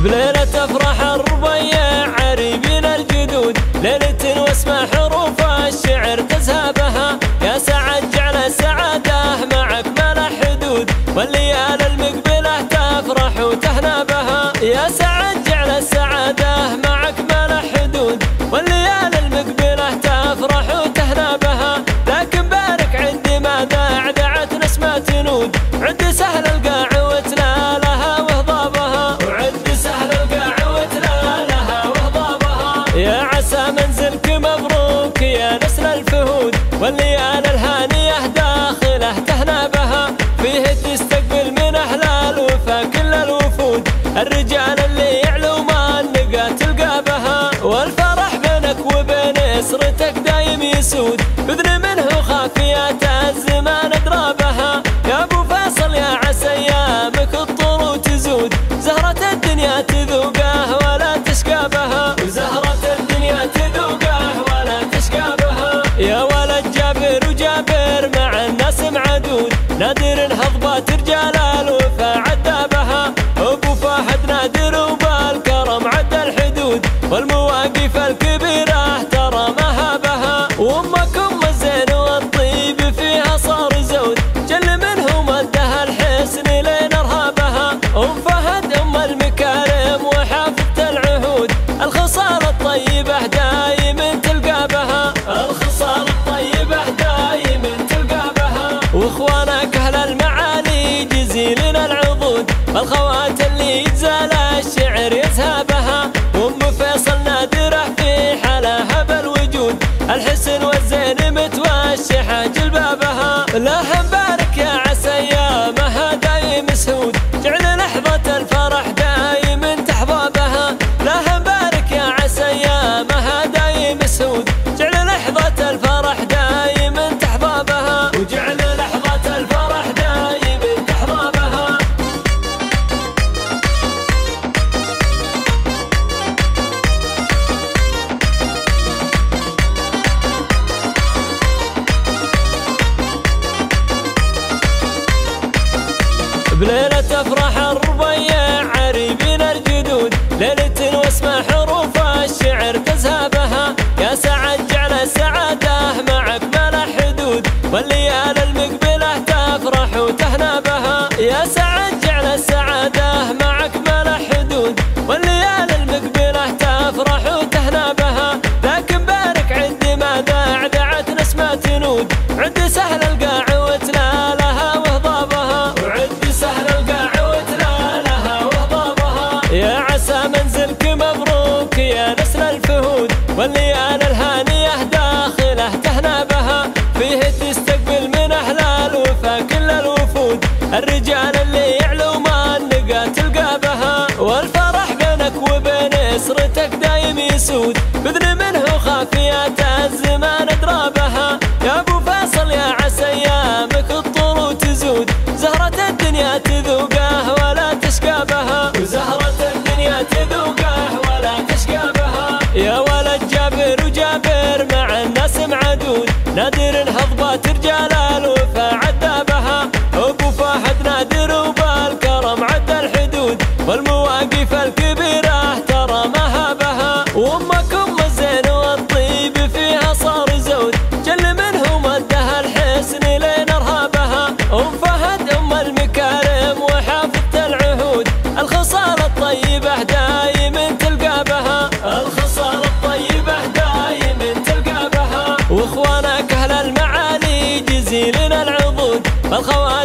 بليلة افراح الربيع عريبين الجدود، ليلة واسمع حروف الشعر تزهبها، يا سعد جعل السعادة معك ما له حدود، والليال المقبلة تفرح وتهنى بها، يا سعد جعل السعادة معك ما له حدود، والليال المقبلة تفرح وتهنى بها، لكن بارك عندي ما دعت نسمة تنود، عندي سهل القاع وتلا لها وهضابها، وعندي سهل القاع وتلا لها وهضابها، يا عسى منزلك مبروك يا نسل الفهود، والليال الهانية داخله تهنى بها، فيه تستقبل من أهل الوفا كل الوفود، الرجال اللي يعلو ما النقا تلقى بها، والفرح بينك وبين اسرتك دايم يسود، بإذن منه خافيات الزمان أدرى بها، يا أبو فيصل يا عسى أيامك الطول تزود، زهرة الدنيا تذوقه ولا تشقى بها، وزهرة الدنيا تذوقه ولا تشقى بها، يا ولد جابر وجابر مع الناس معدود، نادر هضبات رجال الوفا عدى بها، أبو فهد نادر وبالكرم عدى الحدود، والمواقف الكبيرة ترى ما بها، وأمكم الزين والطيب فيها صار زود، جل منه مدها الحسن لين ارهابها، أم فهد أم المكارم وحافظة العهود، الخصال الطيبة دايم تلقى بها، الخصال الطيبة دايم تلقى بها، واخوانك اهل المعالي جزيلين العضود، الخوات اللي يجزال الشعر يزهبها، وام فيصل نادره في حالها بالوجود، الحسن والزين متوشحه جلبابها، لها مبارك يا عسى ايامها دايم سهود، جعل لحظة الفرح دايم تحظى بها، لها مبارك يا عسى ايامها دايم سهود، جعل لحظة الفرح دايم تحظى بها، وجعل لحظة الفرح دايم تحظى بها. بليلة افراح الربيع عريبين الجدود، ليلة واسمع حروف الشعر تزهبها، يا سعد جعل السعادة معك ما له حدود، والليال المقبلة تفرح وتهنى بها، يا سعد جعل السعادة معك ما له حدود، والليال المقبلة تفرح وتهنى بها، لكن بارك عندي ما دعت نسمة تنود، عندي سهل القاع وتلا لها وهضابها، وعندي سهل القاع وتلا لها وهضابها، يا عسى منزلك مبروك يا نسل الفهود، والليال الهانية داخله تهنى بها، فيه تستقبل من أهل الوفا كل الوفود، الرجال اللي يعلو ما النقا تلقى بها، والفرح بينك وبين اسرتك دايم يسود، بإذن منه خافيات الزمان أدرى بها، يا أبو فيصل يا عسى أيامك الطول تزود، زهرة الدنيا تذوقه ولا تشقى بها، وزهرة الدنيا تذوقه ولا تشقى بها، يا ولد جابر وجابر مع الناس معدود، نادر هضبات رجال الوفا عدى بها، أبو فهد نادر وبالكرم عدى الحدود، والمواقف الكبيرة ترى ما بها، وأمكم الزين والطيب فيها صار زود، جل منه مدها الحسن لين ارهابها، أم فهد أم المكارم وحافظة العهود، الخصال الطيبة دايم تلقى بها، الخصال الطيبة دايم تلقى بها، واخوانك اهل المعالي جزيلين العضود، الخوات